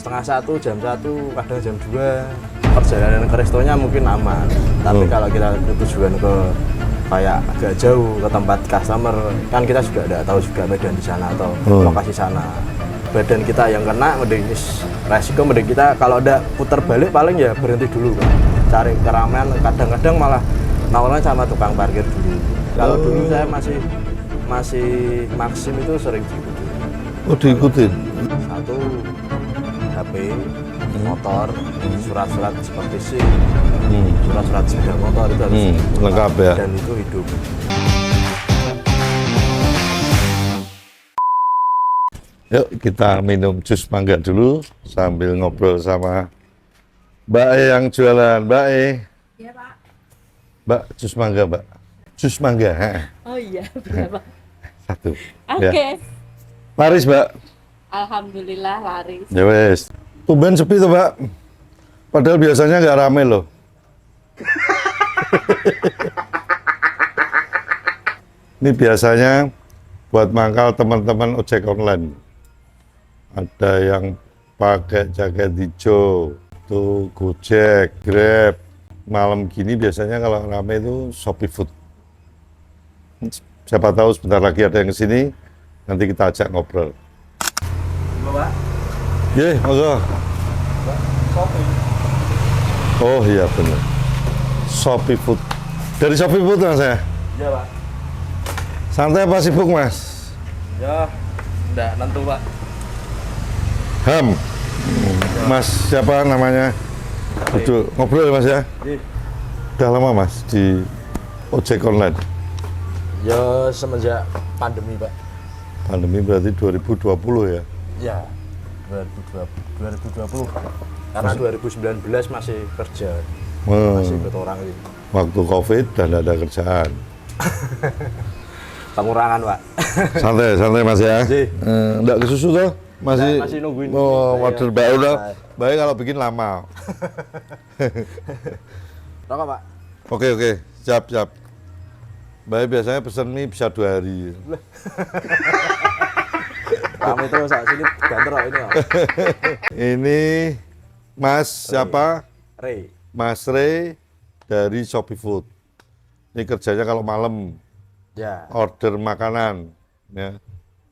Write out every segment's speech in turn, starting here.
1:30, jam 1, kadang jam 2. Perjalanan ke restonya mungkin aman, tapi kalau kita tujuan ke kayak agak jauh ke tempat customer, kan kita juga tidak tahu juga medan di sana atau lokasi sana. Badan kita yang kena, mending resiko mending kita kalau udah putar balik paling ya berhenti dulu kan. Cari keramaian, kadang-kadang malah nawaran sama tukang parkir dulu. Kalau dulu saya masih Maxim itu sering diikutin. Oh, diikutin? Satu, HP, motor, surat-surat seperti SIM, surat-surat sepeda motor itu harus lengkap ya. Dan itu hidup. Yuk kita minum jus mangga dulu sambil ngobrol sama Mbak E yang jualan. Mbak E. Iya, Pak. Mbak, jus mangga, Mbak. Jus mangga. Oh iya, berapa? Satu. Oke. Ya. Laris, Mbak. Alhamdulillah laris. Ya wes. Tumben sepi tuh, Mbak. Padahal biasanya nggak rame loh. Ini biasanya buat mangkal teman-teman ojek online. Ada yang pakai jaket hijau, tuh Gojek, Grab. Malam gini biasanya kalau rame itu Shopee Food. Siapa tahu sebentar lagi ada yang kesini, nanti kita ajak ngobrol. Bapak, Ye, monggo. Shopee. Oh iya benar. Shopee Food. Dari Shopee Food mas ya? Iya, Pak. Santai apa sibuk mas? Ya, enggak nentu, Pak. Ham. Mas siapa namanya? Duduk ngobrol ya mas ya? Iya. Udah lama mas di ojek online? Ya, semenjak pandemi, Pak. Pandemi berarti 2020 ya? Ya, 2020. Karena 2019 masih kerja, masih ikut orang ini. Waktu COVID dan ada kerjaan. Pengurangan, Pak. Santai mas ya? Ji. Enggak ke susu toh? Masih nungguin. Oh, order Saya- baik udah. Baik kalau bikin lama. Rokok, Pak. Oke, siap. Baik biasanya pesen mie bisa 2 hari. Kami terus saat sini gantero ini, Pak. Ini Mas siapa? Ray. Mas Re dari Shopee Food. Ini kerjanya kalau malam Ya, order makanan. Ya.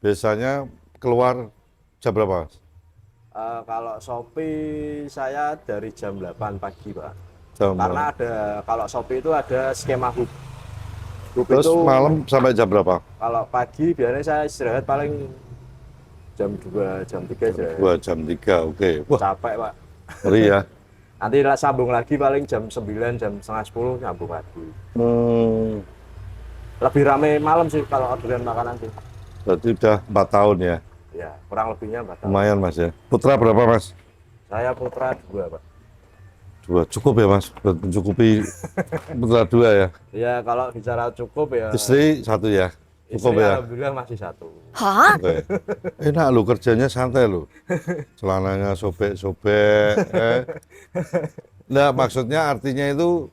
Biasanya keluar jam berapa mas? kalau Shopee saya dari jam 8 pagi, Pak. Jam Karena ada, kalau Shopee itu ada skema hub. Hub Terus itu malam sampai jam berapa? kalau pagi biasanya saya istirahat paling jam 2, jam 3 istirahat. 2 jam 3, oke. Wah, Capek, Pak. ngeri ya. Nanti sambung lagi paling jam 9, jam setengah 10 nyambung lagi. Lebih rame malam sih kalau orderan makanan sih. Berarti udah 4 tahun ya. Ya, kurang lebihnya 4 tahun. Lumayan mas ya. Putra berapa mas? Saya putra 2, Pak. 2, cukup ya mas? Buat mencukupi putra 2 ya. Ya, kalau bicara cukup ya. Istri 1 ya? Cukup Istri ya? alhamdulillah masih 1. Oke. Enak lu kerjanya santai lu. Celananya sobek-sobek. Nah maksudnya artinya itu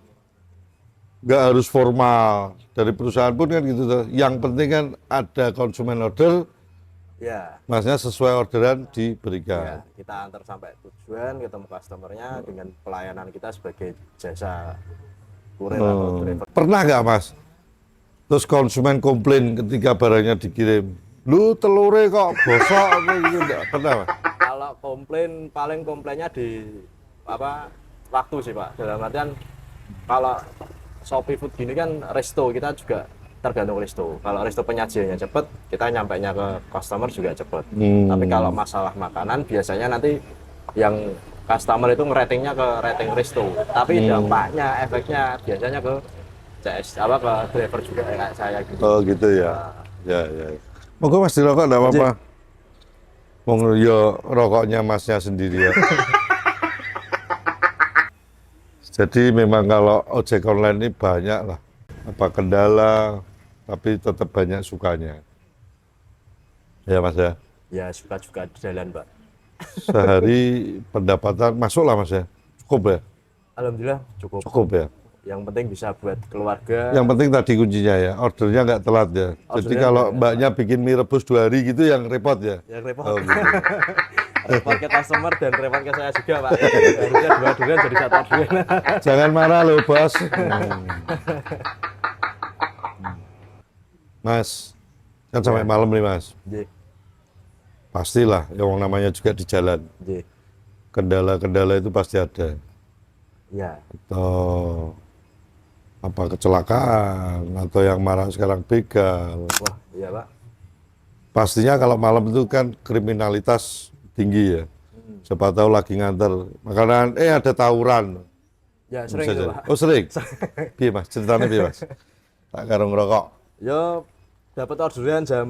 nggak harus formal. Dari perusahaan pun kan gitu tuh. Yang penting kan ada konsumen order, Ya. masnya sesuai orderan Ya, diberikan. kita antar sampai tujuan, ketemu customernya dengan pelayanan kita sebagai jasa kurir atau driver. Pernah nggak mas? Terus konsumen komplain ketika barangnya dikirim, lu telure kok bosok apa gitu, nggak pernah mas? Kalau komplain, paling komplainnya di waktu sih, Pak. Dalam artian kalau Shopee Food gini kan resto, kita juga tergantung resto. Kalau resto penyajiannya cepet, kita nyampainya ke customer juga cepet. Tapi kalau masalah makanan biasanya nanti yang customer itu ngeratingnya ke rating resto. Tapi dampaknya, efeknya biasanya ke CS ke driver juga kayak saya gitu. Oh gitu ya. Ya. Moga mas dirokok enggak apa-apa. Mong yo rokoknya masnya sendiri ya. Jadi memang kalau ojek online ini banyak lah apa kendala, tapi tetap banyak sukanya. Ya mas ya. Ya suka-suka di jalan, Pak. Sehari pendapatan masuk lah mas ya. Cukup ya. Alhamdulillah cukup. Cukup ya. Yang penting bisa buat keluarga. Yang penting tadi kuncinya ya, ordernya nggak telat ya. Jadi Ordernya kalau nggak mbaknya bikin mie rebus 2 hari gitu yang repot ya. Yang repot. Oh, gitu. repot ke customer dan repot ke saya juga Pak. Harusnya dua durian jadi satu durian. Jangan marah loh bos. Mas, kan sampai Ya. malam nih mas. Nggih, Pastilah, yang namanya juga di jalan. nggih. Kendala-kendala itu pasti ada. Ya, Atau apa kecelakaan, atau yang marah sekarang begal. wah, iya Pak. Pastinya kalau malam itu kan kriminalitas tinggi ya. Siapa tahu lagi nganter makanan, ada tawuran. Ya sering Bisa itu jadi. Pak. Oh sering? Piye mas, ceritanya piye mas? Tak karo ngerokok. Yo dapat orderan jam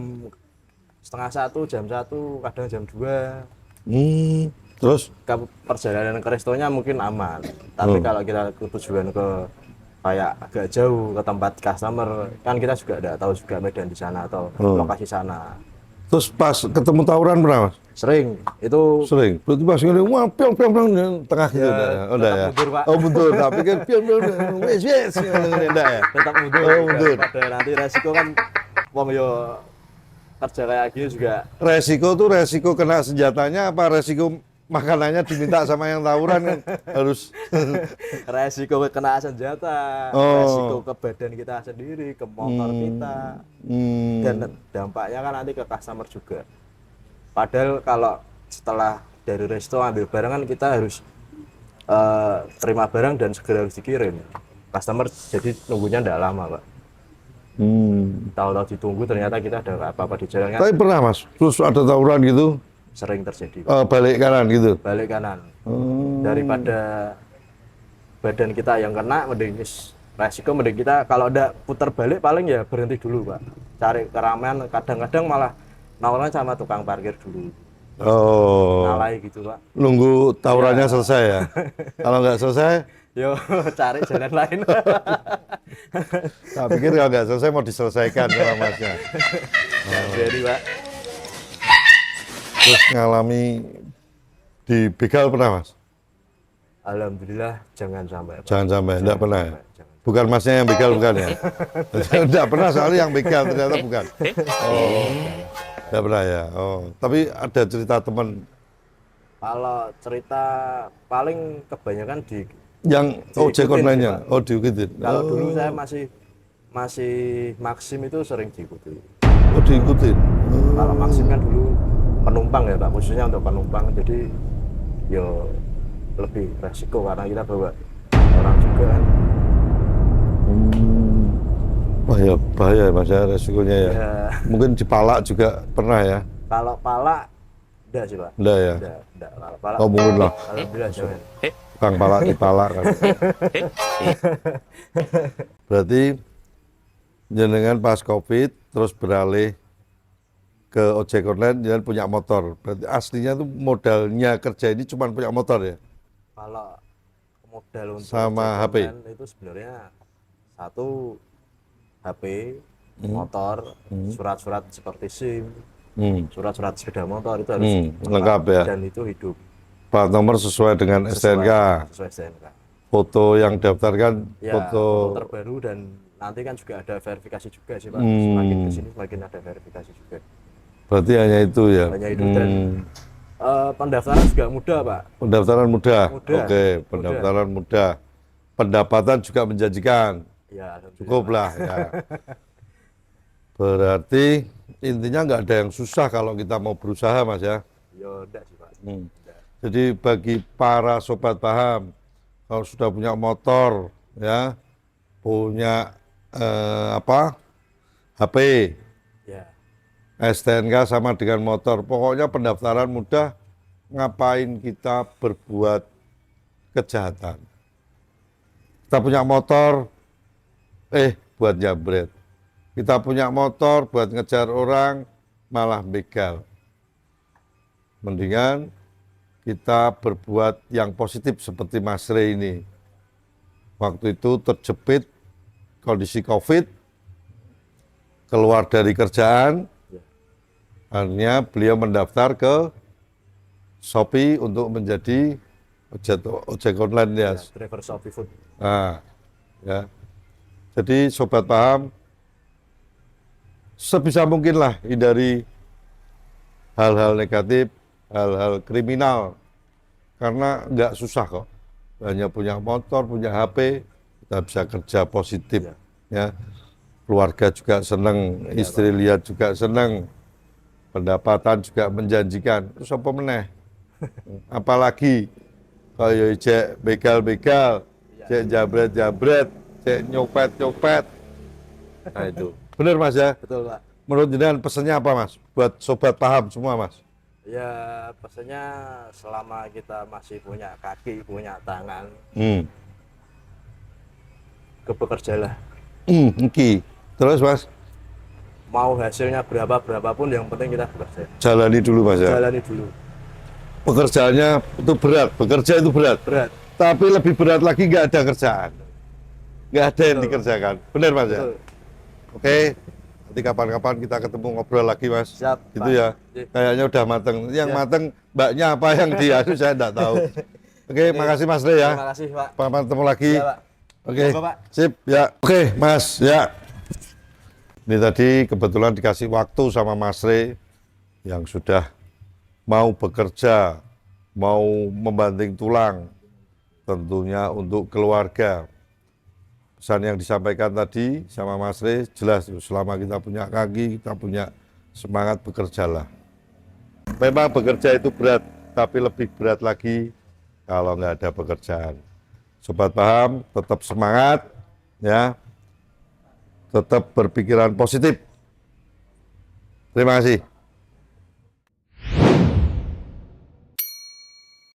setengah satu, jam 1, kadang jam 2. Terus? Perjalanan ke restonya mungkin aman. Tapi kalau kita ke tujuan ke kayak agak jauh ke tempat customer, kan kita juga tidak tahu juga medan di sana atau lokasi sana. Terus pas ketemu tawuran pernah mas? Sering itu Sering. Berarti pas ngene wah pion tengah gitu udah ya. Oh, udah tetap ya. mundur, Pak. Oh mundur, tapi kan pion wes enggak ya. tetap mundur. Oh, mundur. Pada nanti resiko kan wong yo kerja kayak gini juga Resiko tuh resiko kena senjatanya apa resiko makanannya diminta sama yang tawuran kan harus resiko kena senjata, Oh. resiko ke badan kita sendiri, ke motor kita, dan dampaknya kan nanti ke customer juga. Padahal kalau setelah dari resto ambil barang kan kita harus terima barang dan segera harus dikirim. Customer jadi nunggunya tidak lama Pak. Tahu-tahu ditunggu ternyata kita ada apa-apa di jalan kan Tapi pernah mas, terus ada tawuran gitu, sering terjadi Pak. balik kanan gitu. Balik kanan. Daripada badan kita yang kena, mending resiko mending kita kalau ada putar balik paling ya berhenti dulu Pak. Cari keramaian, kadang-kadang malah nawaran sama tukang parkir dulu. Oh, Ngalahi gitu Pak. nunggu tawurannya selesai ya. Kalau nggak selesai, Yo cari jalan lain. tak pikir kalau nggak selesai mau diselesaikan sama masnya. Jadi Pak. Terus ngalami di begal pernah mas? Alhamdulillah jangan sampai Pak. Jangan sampai, enggak pernah ya? Jangan. Bukan masnya yang begal bukan ya? Enggak pernah soalnya yang begal ternyata bukan. Oh, enggak pernah ya. Oh, tapi ada cerita teman Kalau cerita paling kebanyakan di yang ojek Diikutin online sih, nya. Pak. Oh diikutin. kalau Oh, dulu saya masih Maxim itu sering diikuti. oh diikutin. Kalau Maxim kan dulu penumpang ya Pak, khususnya untuk penumpang, jadi yo lebih resiko karena kita bawa orang juga kan. Wah ya bahaya ya, mas ya resikonya ya. Ya, Mungkin dipalak juga pernah ya? kalau pala enggak sih Pak. Enggak ya? Enggak. Kalau pala Oh mungkin lah. alhamdulillah jangan. Tukang palak dipalak kan. Berarti jenengan pas COVID terus beralih ke ojek online dan punya motor. Berarti aslinya tuh modalnya kerja ini cuma punya motor ya? Kalau modal untuk Sama ojek HP? online itu sebenarnya satu HP, motor, surat-surat seperti SIM, surat-surat sepeda motor itu harus lengkap ya. dan itu hidup Plat nomor sesuai dengan STNK. sesuai STNK. Foto yang daftarkan Ya, foto. terbaru dan nanti kan juga ada verifikasi juga sih Pak. Semakin kesini semakin ada verifikasi juga. Berarti hanya itu ya. Hanya itu dan pendaftaran juga mudah Pak. Pendaftaran mudah. Mudah. Oke, pendaftaran mudah. Pendapatan juga menjanjikan. Ya, alhamdulillah. Cukup lah ya. Berarti intinya nggak ada yang susah kalau kita mau berusaha mas ya. Yo enggak sih Pak. Enggak. Jadi bagi para sobat paham, kalau sudah punya motor, ya, punya HP, Ya. STNK sama dengan motor, pokoknya pendaftaran mudah. Ngapain kita berbuat kejahatan? Kita punya motor, buat jambret. Kita punya motor buat ngejar orang, malah begal. Mendingan kita berbuat yang positif seperti Mas Rey ini. Waktu itu terjepit kondisi COVID, keluar dari kerjaan, akhirnya beliau mendaftar ke Shopee untuk menjadi ojek online ya. Driver Shopee Food. Nah, ya. Jadi sobat paham, sebisa mungkinlah hindari hal-hal negatif hal-hal kriminal. Karena nggak susah kok. Hanya punya motor, punya HP, kita bisa kerja positif. Ya. Keluarga juga seneng, istri lihat juga seneng, pendapatan juga menjanjikan. Terus apa meneh? Apalagi kalau cek begal-begal, cek jabret-jabret, cek nyopet-nyopet. Nah itu. Bener Mas ya? Betul Pak. Menurut jenengan pesannya apa Mas? Buat sobat paham semua Mas. Ya pesannya selama kita masih punya kaki, punya tangan, bekerjalah. Oke. Terus Mas, Mau hasilnya berapapun yang penting kita bekerja. jalani dulu Mas ya. Jalani dulu. Pekerjaannya itu berat, bekerja itu berat. Berat. Tapi lebih berat lagi nggak ada kerjaan. Nggak ada yang dikerjakan. Benar Mas ya? Betul. Oke. Nanti kapan-kapan kita ketemu ngobrol lagi Mas. Siap, Gitu Pak. ya. Oke. Kayaknya udah mateng. Yang Ya. mateng mbaknya apa yang diadu saya nggak tahu. Oke, makasih Mas Le ya. Terima kasih Pak. Sampai ketemu lagi. Ya, Pak. Oke. Monggo, Pak. Sip, ya. Oke, Mas, ya. Ini tadi kebetulan dikasih waktu sama Mas Re yang sudah mau bekerja, mau membanting tulang, tentunya untuk keluarga. Pesan yang disampaikan tadi sama Mas Re jelas, selama kita punya kaki, kita punya semangat bekerjalah. Memang bekerja itu berat, tapi lebih berat lagi kalau nggak ada pekerjaan. Sobat paham, tetap semangat, ya, tetap berpikiran positif. Terima kasih.